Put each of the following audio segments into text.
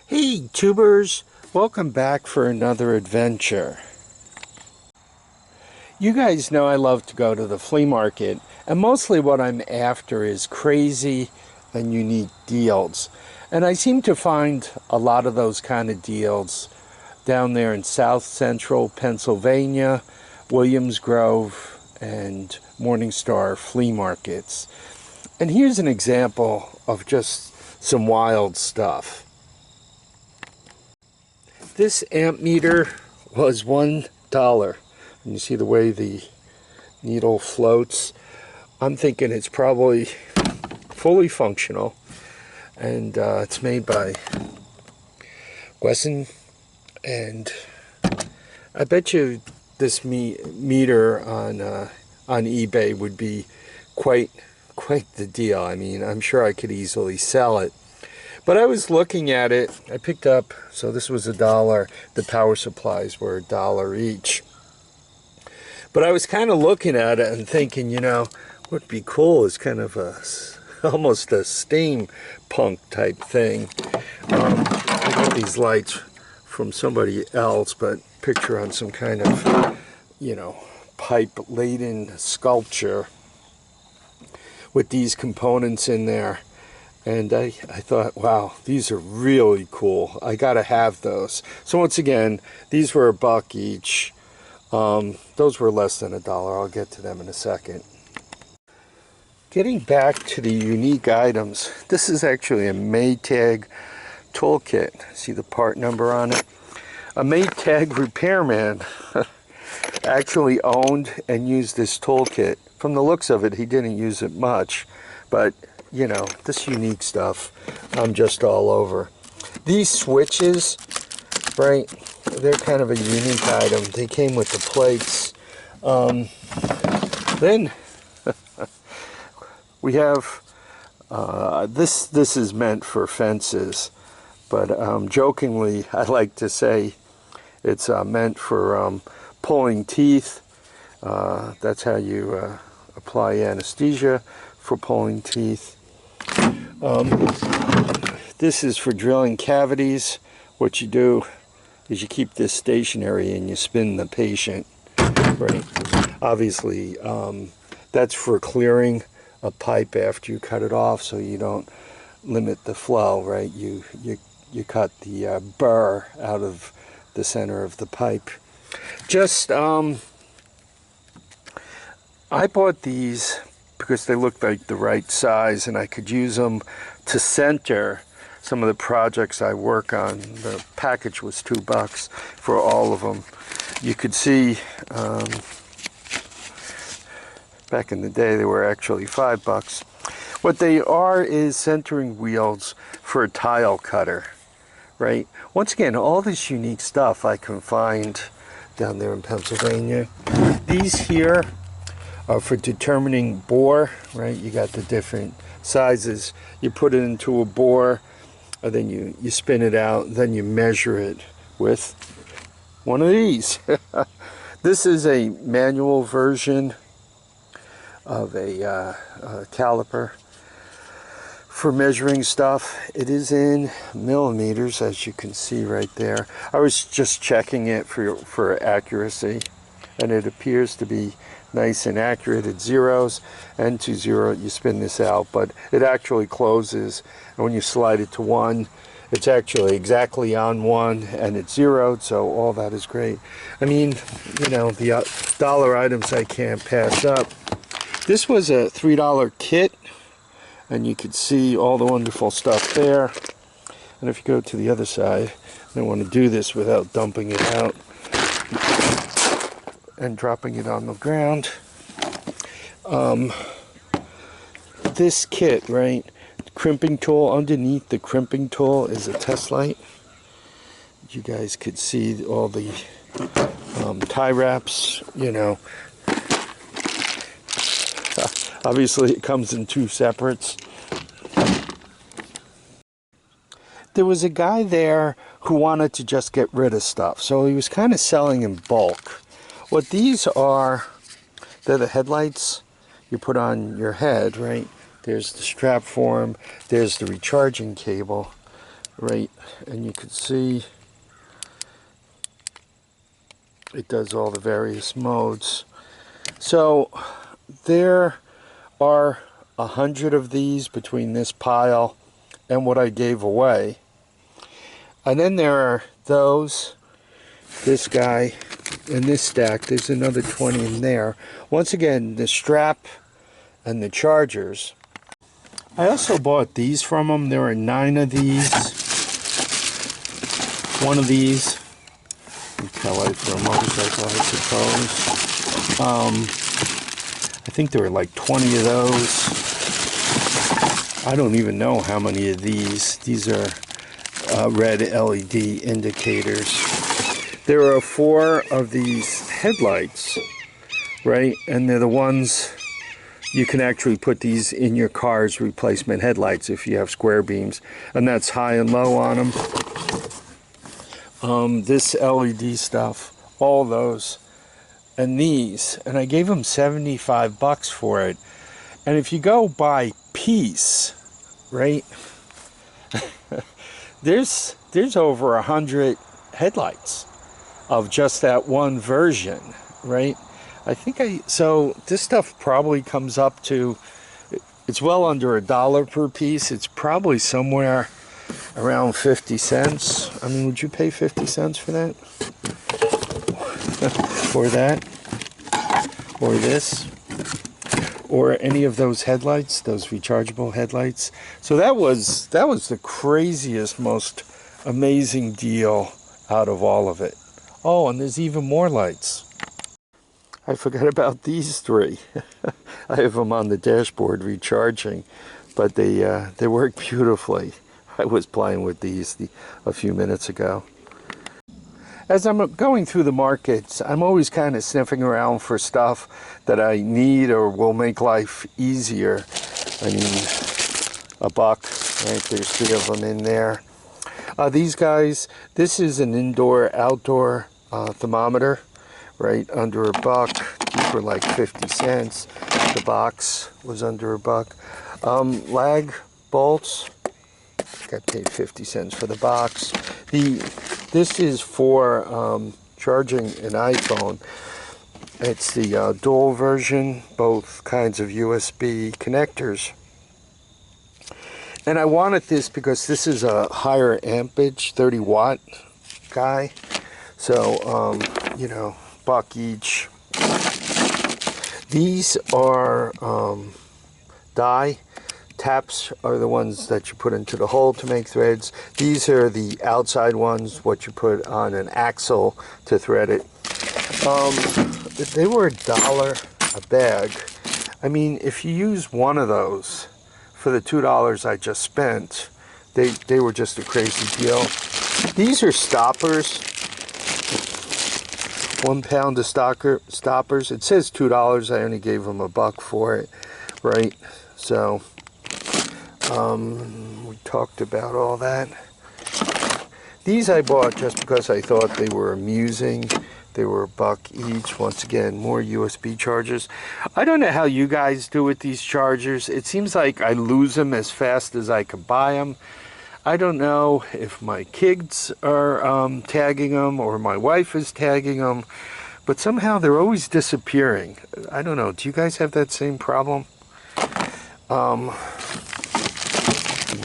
Hey tubers, welcome back for another adventure. You guys know I love to go to the flea market, and mostly what I'm after is crazy and unique deals. And I seem to find a lot of those kind of deals down there in South Central Pennsylvania, Williams Grove, and Morningstar flea markets. And here's an example of just some wild stuff. This amp meter was $1. And you see the way the needle floats. I'm thinking it's probably fully functional. And it's made by Wesson. And I bet you this meter on eBay would be quite the deal. I mean, I'm sure I could easily sell it. But I was looking at it, I picked up, so this was $1, the power supplies were $1 each. But I was kind of looking at it and thinking, you know, what would be cool is kind of almost a steampunk type thing. I got these lights from somebody else, but picture on some kind of, you know, pipe-laden sculpture with these components in there. And I thought, wow, these are really cool. I gotta have those. So once again, these were $1 each. Those were less than $1. I'll get to them in a second. Getting back to the unique items, this is actually a Maytag Tool Kit. See the part number on it? A Maytag repairman actually owned and used this toolkit. From the looks of it, he didn't use it much, but you know, this unique stuff, I'm just all over. These switches, right, they're kind of a unique item. They came with the plates. Then we have, this is meant for fences, but jokingly, I like to say it's meant for pulling teeth. That's how you apply anesthesia for pulling teeth. This is for drilling cavities. What you do is you keep this stationary and you spin the patient, right? Obviously, that's for clearing a pipe after you cut it off, so you don't limit the flow, right? You cut the burr out of the center of the pipe. Just I bought these because they looked like the right size and I could use them to center some of the projects I work on. The package was $2 for all of them. You could see back in the day they were actually $5. What they are is centering wheels for a tile cutter, right? Once again, all this unique stuff I can find down there in Pennsylvania. These here are for determining bore, right? You got the different sizes. You put it into a bore, and then you spin it out, then you measure it with one of these. This is a manual version of a caliper for measuring stuff. It is in millimeters, as you can see right there. I was just checking it for accuracy, and it appears to be nice and accurate at zeros, and to 0 you spin this out, but it actually closes, and when you slide it to 1 it's actually exactly on 1 and it's zeroed, so all that is great. I mean, you know, the dollar items I can't pass up. This was a $3 kit, and you could see all the wonderful stuff there. And if you go to the other side, I don't want to do this without dumping it out and dropping it on the ground. This kit, right, crimping tool, underneath the crimping tool is a test light. You guys could see all the tie wraps, you know. Obviously it comes in 2 separates. There was a guy there who wanted to just get rid of stuff, so he was kind of selling in bulk. What these are, they're the headlights you put on your head, right? There's the strap for them. There's the recharging cable. right? And you can see it does all the various modes. So there are 100 of these between this pile and what I gave away. And then there are those, this guy, and this stack. There's another 20 in there. Once again, the strap and the chargers. I also bought these from them. There are 9 of these. One of these, taillight for a motorcycle, I suppose. I think there were like 20 of those. I don't even know how many of these. These are red LED indicators. There are 4 of these headlights, right? And they're the ones you can actually put these in your car's replacement headlights if you have square beams, and that's high and low on them. This LED stuff, all those, and these, and I gave them 75 bucks for it. And if you go by piece, right, there's over 100 headlights of just that one version, right? So this stuff probably comes up to, it's well under $1 per piece. It's probably somewhere around 50 cents. I mean, would you pay 50 cents for that? Or that? Or this? Or any of those headlights, those rechargeable headlights? So that was the craziest, most amazing deal out of all of it. Oh, and there's even more lights. I forgot about these 3. I have them on the dashboard recharging, but they work beautifully. I was playing with these a few minutes ago. As I'm going through the markets, I'm always kind of sniffing around for stuff that I need or will make life easier. I mean, a buck, right? There's 3 of them in there. These guys, this is an indoor-outdoor thermometer, right? Under a buck. These were like 50 cents. The box was under a buck. Lag bolts. Got paid 50 cents for the box. This is for charging an iPhone. It's the dual version, both kinds of USB connectors. And I wanted this because this is a higher ampage, 30 watt guy. So, you know, buck each. These are die. Taps are the ones that you put into the hole to make threads. These are the outside ones, what you put on an axle to thread it. They were $1 a bag. I mean, if you use one of those for the $2 I just spent, they were just a crazy deal. These are stoppers. 1 pound of stoppers. It says $2. I only gave them a buck for it, right? So we talked about all that. These I bought just because I thought they were amusing. They were a buck each. Once again, more USB chargers. I don't know how you guys do with these chargers. It seems like I lose them as fast as I can buy them. I don't know if my kids are tagging them or my wife is tagging them, but somehow they're always disappearing. I don't know. Do you guys have that same problem?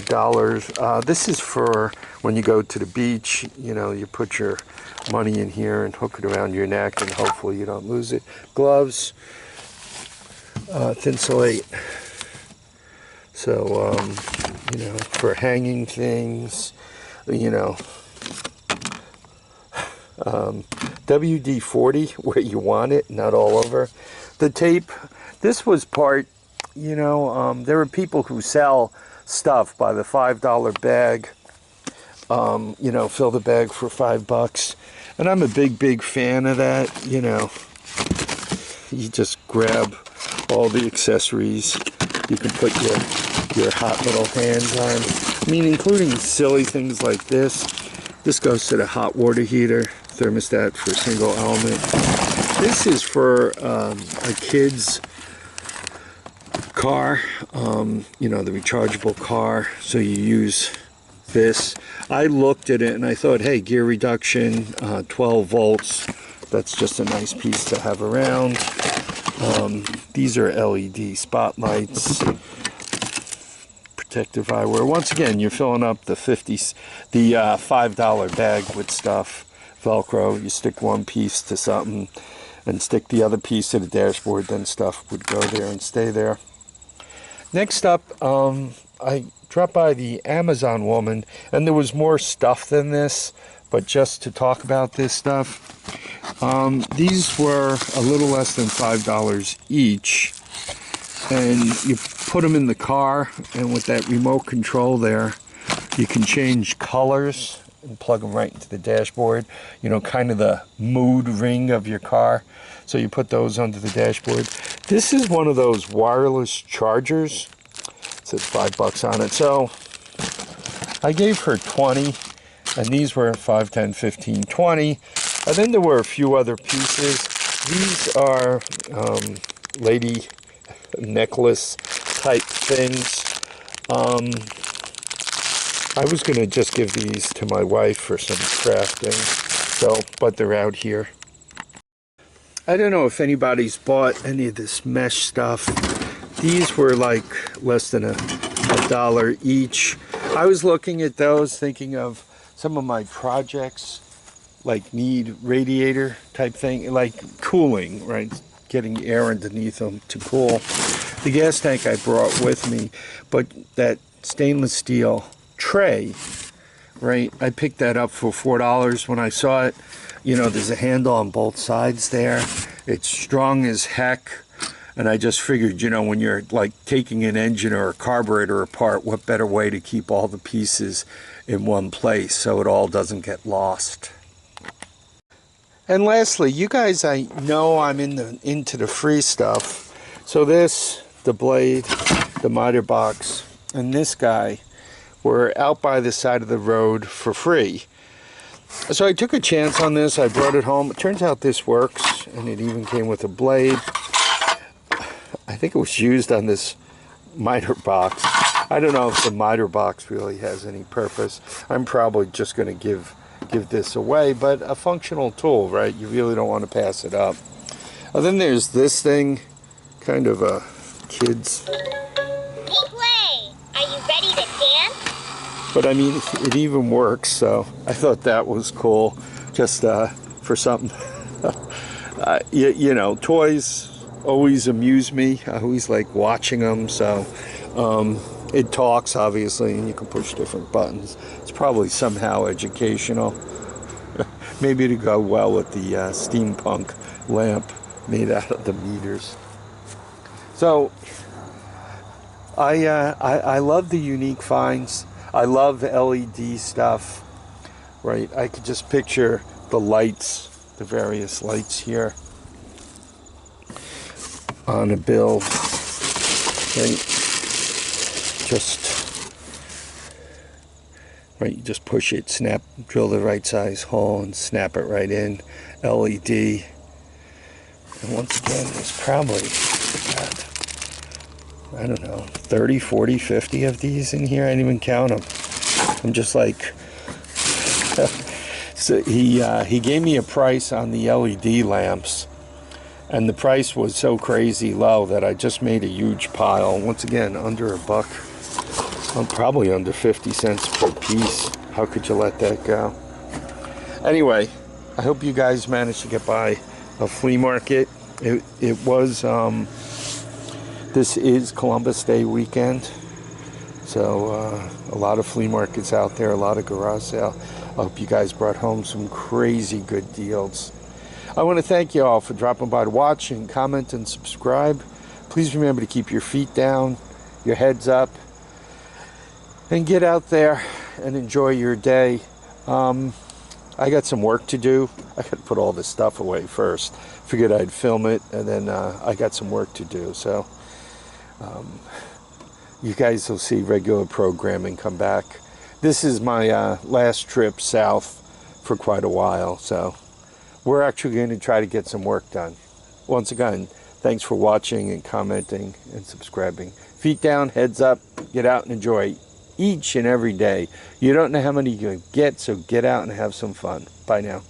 Dollars. This is for when you go to the beach. You know, you put your money in here and hook it around your neck, and hopefully you don't lose it. Gloves, Thinsulate. So, you know, for hanging things, you know, WD-40 where you want it, not all over. The tape, this was part, you know, there are people who sell stuff by the $5 bag, you know, fill the bag for $5. And I'm a big fan of that. You know, you just grab all the accessories you can put your hot little hands on. I mean, including silly things like this. This goes to the hot water heater, thermostat for single element. This is for a kid's car, you know, the rechargeable car. So you use this. I looked at it and I thought, hey, gear reduction, 12 volts. That's just a nice piece to have around. These are LED spotlights. Protective eyewear. Once again, you're filling up the $5 bag with stuff. Velcro. You stick one piece to something and stick the other piece to the dashboard, then stuff would go there and stay there. Next up, I dropped by the Amazon woman, and there was more stuff than this, but just to talk about this stuff, these were a little less than $5 each, and you put them in the car, and with that remote control there, you can change colors and plug them right into the dashboard, you know, kind of the mood ring of your car. So you put those under the dashboard. This is one of those wireless chargers. It says $5 on it. So I gave her 20, and these were 5, 10, 15, 20. And then there were a few other pieces. These are lady necklace type things. I was going to just give these to my wife for some crafting, so, but they're out here. I don't know if anybody's bought any of this mesh stuff. These were like less than a $1 each. I was looking at those thinking of some of my projects, like need radiator type thing, like cooling, right? Getting air underneath them to cool. The gas tank I brought with me, but that stainless steel tray, right? I picked that up for $4 when I saw it. You know, there's a handle on both sides there. It's strong as heck. And I just figured, you know, when you're like taking an engine or a carburetor apart, what better way to keep all the pieces in one place so it all doesn't get lost. And lastly, you guys, I know I'm into the free stuff. So this, the blade, the miter box, and this guy were out by the side of the road for free. So I took a chance on this. I brought it home. It turns out this works, and it even came with a blade. I think it was used on this miter box. I don't know if the miter box really has any purpose. I'm probably just going to give this away, but a functional tool, right? You really don't want to pass it up. And then there's this thing, kind of a kid's. Hey, Play, are you ready to dance? But I mean, it even works, so I thought that was cool, just for something. You know, toys always amuse me. I always like watching them, so it talks, obviously, and you can push different buttons. It's probably somehow educational. Maybe to go well with the steampunk lamp made out of the meters. So I love the unique finds. I love LED stuff, right? I could just picture the lights, the various lights here on a bill, right? You just push it, snap, drill the right size hole and snap it right in, LED. And once again, there's probably, I don't know, 30, 40, 50 of these in here. I didn't even count them. I'm just like, so he gave me a price on the LED lamps, and the price was so crazy low that I just made a huge pile. Once again, under $1. Probably under 50 cents per piece. How could you let that go? Anyway, I hope you guys managed to get by a flea market. It was, this is Columbus Day weekend. So a lot of flea markets out there, a lot of garage sale. I hope you guys brought home some crazy good deals. I want to thank you all for dropping by to watch and comment and subscribe. Please remember to keep your feet down, your heads up, and get out there and enjoy your day. I got some work to do. I got to put all this stuff away first. Figured I'd film it, and then I got some work to do. So you guys will see regular programming come back. This is my last trip south for quite a while, so we're actually going to try to get some work done. Once again, thanks for watching and commenting and subscribing. Feet down, heads up, get out and enjoy. each and every day. You don't know how many you're going to get, so get out and have some fun. Bye now.